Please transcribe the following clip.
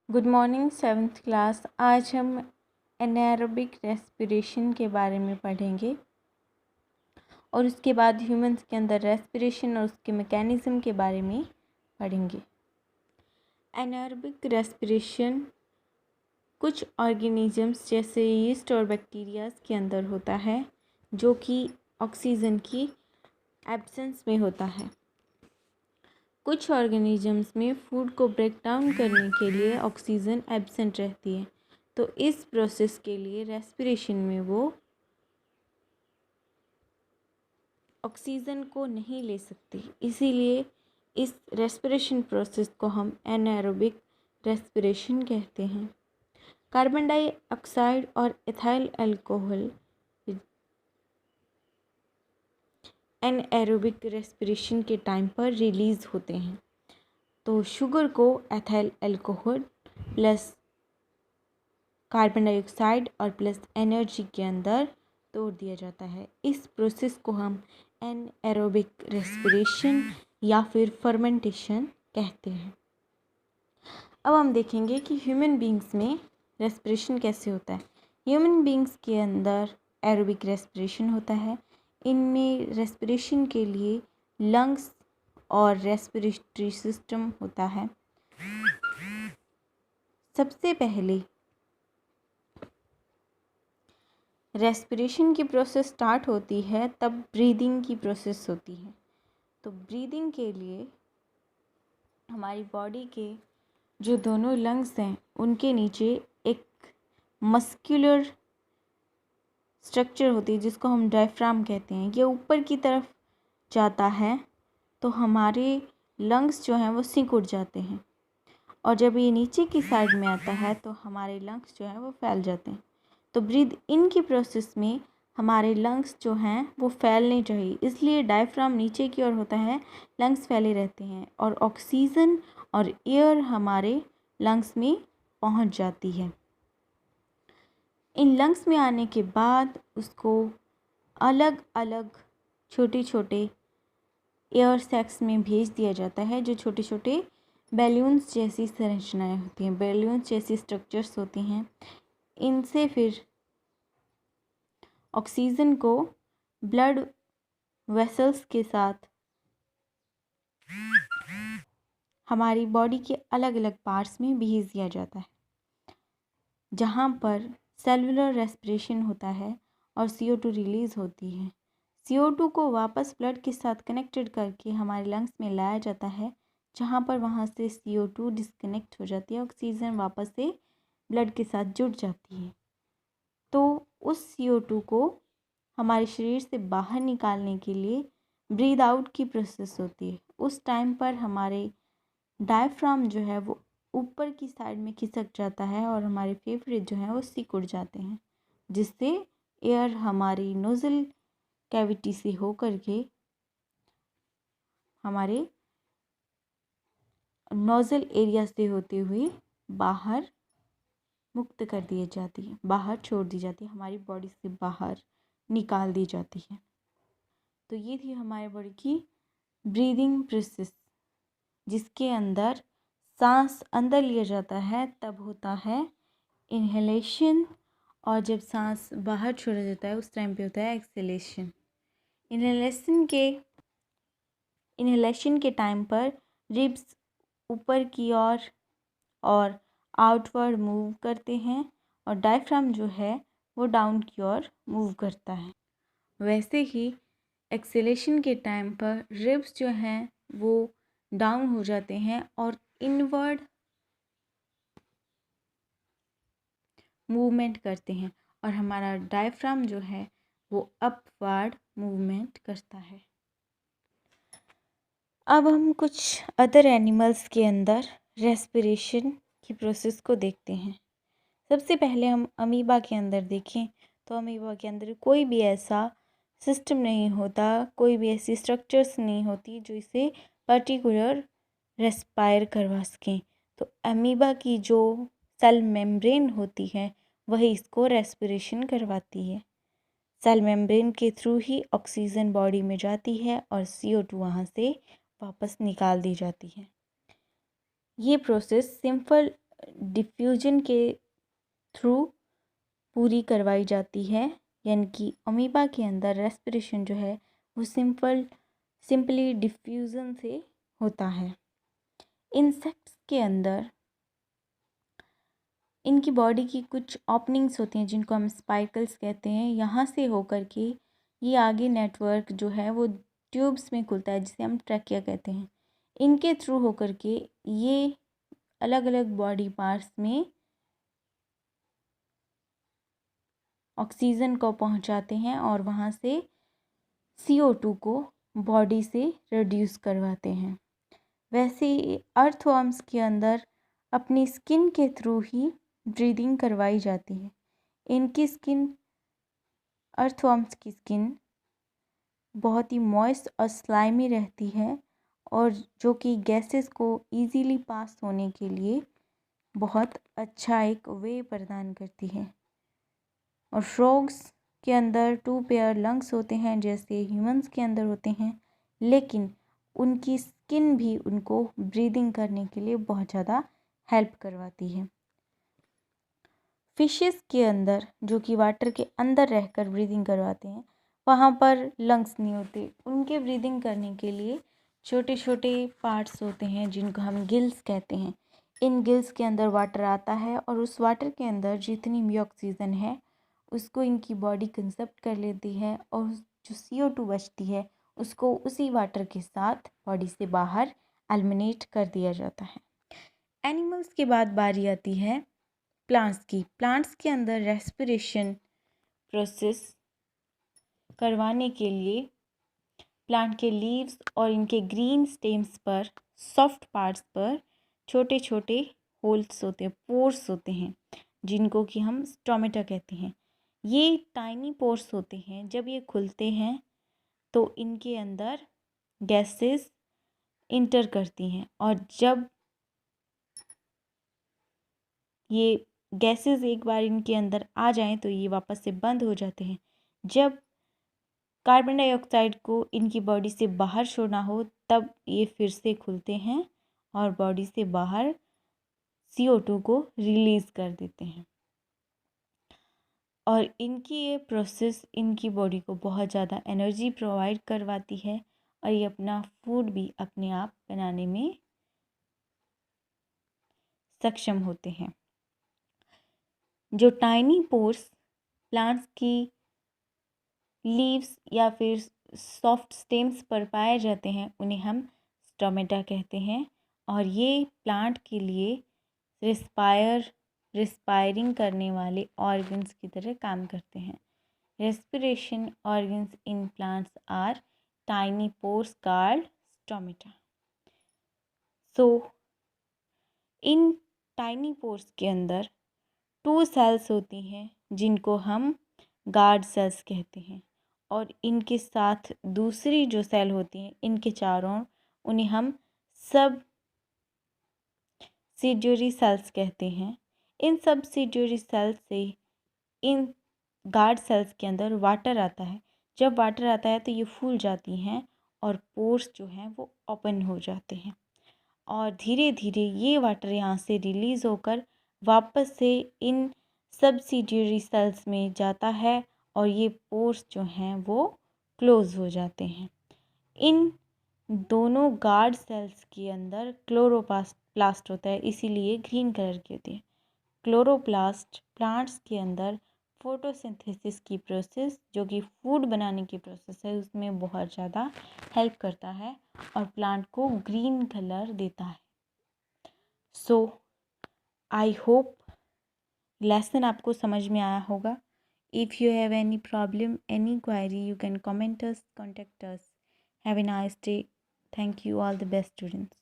Good morning seventh class. आज हम anaerobic respiration के बारे में पढ़ेंगे और उसके बाद ह्यूमंस के अंदर रेस्पिरेशन और उसके मैकेनिज़्म के बारे में पढ़ेंगे। एनारोबिक रेस्पिरेशन कुछ ऑर्गेनिजम्स जैसे यीस्ट और बैक्टीरियाज के अंदर होता है जो कि ऑक्सीजन की एब्सेंस में होता है। कुछ ऑर्गेनिजम्स में फूड को ब्रेक डाउन करने के लिए ऑक्सीजन एब्सेंट रहती है, तो इस प्रोसेस के लिए रेस्पिरेशन में वो ऑक्सीजन को नहीं ले सकती, इसीलिए इस रेस्पिरेशन प्रोसेस को हम एनारोबिक रेस्पिरेशन कहते हैं। कार्बन डाइऑक्साइड और एथाइल अल्कोहल एनएरोबिक रेस्पिरेशन के टाइम पर रिलीज़ होते हैं, तो शुगर को ethyl alcohol plus carbon dioxide और प्लस एनर्जी के अंदर तोड़ दिया जाता है। इस प्रोसेस को हम एनएरोबिक रेस्पिरेशन या फिर फर्मेंटेशन कहते हैं। अब हम देखेंगे कि ह्यूमन बींग्स में रेस्पिरेशन कैसे होता है। ह्यूमन बींग्स के अंदर एरोबिक रेस्पिरेशन होता है। इनमें रेस्पिरेशन के लिए लंग्स और रेस्पिरेटरी सिस्टम होता है। सबसे पहले रेस्पिरेशन की प्रोसेस स्टार्ट होती है तब ब्रीदिंग की प्रोसेस होती है। तो ब्रीदिंग के लिए हमारी बॉडी के जो दोनों लंग्स हैं उनके नीचे एक मस्कुलर स्ट्रक्चर होती है जिसको हम डायफ्राम कहते हैं। ये ऊपर की तरफ जाता है तो हमारे लंग्स जो हैं वो सिकुड़ जाते हैं, और जब ये नीचे की साइड में आता है तो हमारे लंग्स जो हैं वो फैल जाते हैं। तो ब्रीद इन की प्रोसेस में हमारे लंग्स जो हैं वो फैलने चाहिए, इसलिए डायफ्राम नीचे की ओर होता है, लंग्स फैले रहते हैं और ऑक्सीजन और एयर हमारे लंग्स में पहुंच जाती है। इन लंग्स में आने के बाद उसको अलग अलग छोटे छोटे एयर सैक्स में भेज दिया जाता है, जो छोटे छोटे बैलून्स जैसी संरचनाएं होती हैं, बैलून्स जैसी स्ट्रक्चर्स होती हैं। इनसे फिर ऑक्सीजन को ब्लड वेसल्स के साथ हमारी बॉडी के अलग अलग पार्ट्स में भेज दिया जाता है, जहाँ पर सेलुलर रेस्पिरेशन होता है और CO2 रिलीज़ होती है। CO2 को वापस ब्लड के साथ कनेक्टेड करके हमारे लंग्स में लाया जाता है, जहाँ पर वहाँ से CO2 डिस्कनेक्ट हो जाती है, ऑक्सीजन वापस से ब्लड के साथ जुड़ जाती है। तो उस CO2 को हमारे शरीर से बाहर निकालने के लिए ब्रीद आउट की प्रोसेस होती है। उस टाइम पर हमारे डायफ्राम जो है वो ऊपर की साइड में खिसक जाता है और हमारे फेफड़े जो हैं वो सिकुड़ जाते हैं, जिससे एयर हमारी नोज़ल कैविटी से होकर के हमारे नोज़ल एरिया से होते हुए बाहर मुक्त कर दी जाती है, बाहर छोड़ दी जाती है, हमारी बॉडी से बाहर निकाल दी जाती है। तो ये थी हमारे बॉडी की ब्रीदिंग प्रोसेस, जिसके अंदर सांस अंदर लिया जाता है तब होता है इन्हेलेशन, और जब सांस बाहर छोड़ा जाता है उस टाइम पे होता है एक्सहेलेशन। इन्हेलेशन के टाइम पर रिब्स ऊपर की ओर और आउटवर्ड मूव करते हैं और डायफ्राम जो है वो डाउन की ओर मूव करता है। वैसे ही एक्सहेलेशन के टाइम पर रिब्स जो हैं वो डाउन हो जाते हैं और इनवर्ड मूवमेंट करते हैं, और हमारा डायफ्राम जो है वो अपवर्ड मूवमेंट करता है। अब हम कुछ अदर एनिमल्स के अंदर रेस्पिरेशन की प्रोसेस को देखते हैं। सबसे पहले हम अमीबा के अंदर देखें तो अमीबा के अंदर कोई भी ऐसा सिस्टम नहीं होता, कोई भी ऐसी स्ट्रक्चर्स नहीं होती जो इसे पर्टिकुलर रेस्पायर करवा सकें। तो अमीबा की जो सेल मेम्ब्रेन होती है वही इसको रेस्पिरेशन करवाती है। सेल मेम्ब्रेन के थ्रू ही ऑक्सीजन बॉडी में जाती है और CO2 वहाँ से वापस निकाल दी जाती है। ये प्रोसेस सिंपल डिफ्यूजन के थ्रू पूरी करवाई जाती है, यानी कि अमीबा के अंदर रेस्पिरेशन जो है वो सिंपली डिफ्यूज़न से होता है। इंसेक्ट्स के अंदर इनकी बॉडी की कुछ ओपनिंग्स होती हैं जिनको हम स्पाइकल्स कहते हैं। यहाँ से होकर के ये आगे नेटवर्क जो है वो ट्यूब्स में खुलता है जिसे हम ट्रैकिया कहते हैं। इनके थ्रू होकर के ये अलग अलग बॉडी पार्ट्स में ऑक्सीजन को पहुंचाते हैं और वहाँ से CO2 को बॉडी से रिड्यूस करवाते हैं। वैसे अर्थवर्म्स के अंदर अपनी स्किन के थ्रू ही ब्रीदिंग करवाई जाती है। इनकी स्किन, अर्थवर्म्स की स्किन बहुत ही मॉइस्ट और स्लाइमी रहती है और जो कि गैसेस को इजीली पास होने के लिए बहुत अच्छा एक वे प्रदान करती है। और फ्रॉग्स के अंदर 2 पेयर लंग्स होते हैं जैसे ह्यूमंस के अंदर होते हैं, लेकिन उनकी स्किन भी उनको ब्रीदिंग करने के लिए बहुत ज़्यादा हेल्प करवाती है। फिशेस के अंदर, जो कि वाटर के अंदर रहकर ब्रीदिंग करवाते हैं, वहाँ पर लंग्स नहीं होते। उनके ब्रीदिंग करने के लिए छोटे छोटे पार्ट्स होते हैं जिनको हम गिल्स कहते हैं। इन गिल्स के अंदर वाटर आता है और उस वाटर के अंदर जितनी भी ऑक्सीजन है उसको इनकी बॉडी कंजप्ट कर लेती है और जो CO2 बचती है उसको उसी वाटर के साथ बॉडी से बाहर एलिमिनेट कर दिया जाता है। एनिमल्स के बाद बारी आती है प्लांट्स की। प्लांट्स के अंदर रेस्पिरेशन प्रोसेस करवाने के लिए प्लांट के लीव्स और इनके ग्रीन स्टेम्स पर, सॉफ्ट पार्ट्स पर छोटे छोटे होल्स होते हैं, पोर्स होते हैं, जिनको कि हम स्टोमेटा कहते हैं। ये टाइनी पोर्स होते हैं। जब ये खुलते हैं तो इनके अंदर गैसेस इंटर करती हैं और जब ये गैसेस एक बार इनके अंदर आ जाएं तो ये वापस से बंद हो जाते हैं। जब कार्बन डाइऑक्साइड को इनकी बॉडी से बाहर छोड़ना हो तब ये फिर से खुलते हैं और बॉडी से बाहर CO2 को रिलीज़ कर देते हैं। और इनकी ये प्रोसेस इनकी बॉडी को बहुत ज़्यादा एनर्जी प्रोवाइड करवाती है और ये अपना फूड भी अपने आप बनाने में सक्षम होते हैं। जो टाइनी पोर्स प्लांट्स की लीव्स या फिर सॉफ्ट स्टेम्स पर पाए जाते हैं उन्हें हम स्टोमेटा कहते हैं और ये प्लांट के लिए रिस्पायरिंग करने वाले ऑर्गन्स की तरह काम करते हैं। Respiration organs in plants are tiny pores called stomata. So in tiny pores के अंदर 2 सेल्स होती हैं जिनको हम गार्ड सेल्स कहते हैं और इनके साथ दूसरी जो सेल होती हैं इनके चारों, उन्हें हम सबसिडियरी सेल्स कहते हैं। इन सबसिडियरी सेल्स से इन गार्ड सेल्स के अंदर वाटर आता है। जब वाटर आता है तो ये फूल जाती हैं और पोर्स जो हैं वो ओपन हो जाते हैं और धीरे धीरे ये वाटर यहाँ से रिलीज़ होकर वापस से इन सबसिडियरी सेल्स में जाता है और ये पोर्स जो हैं वो क्लोज़ हो जाते हैं। इन दोनों गार्ड सेल्स के अंदर क्लोरोप्लास्ट होता है, इसीलिए ग्रीन कलर के होते हैं। क्लोरोप्लास्ट प्लांट्स के अंदर फोटोसिंथेसिस की प्रोसेस, जो कि फूड बनाने की प्रोसेस है, उसमें बहुत ज़्यादा हेल्प करता है और प्लांट को ग्रीन कलर देता है। सो आई होप लेसन आपको समझ में आया होगा। If you have any problem, any query, you can comment us, contact us. Have a nice day. Thank you. All the best, students.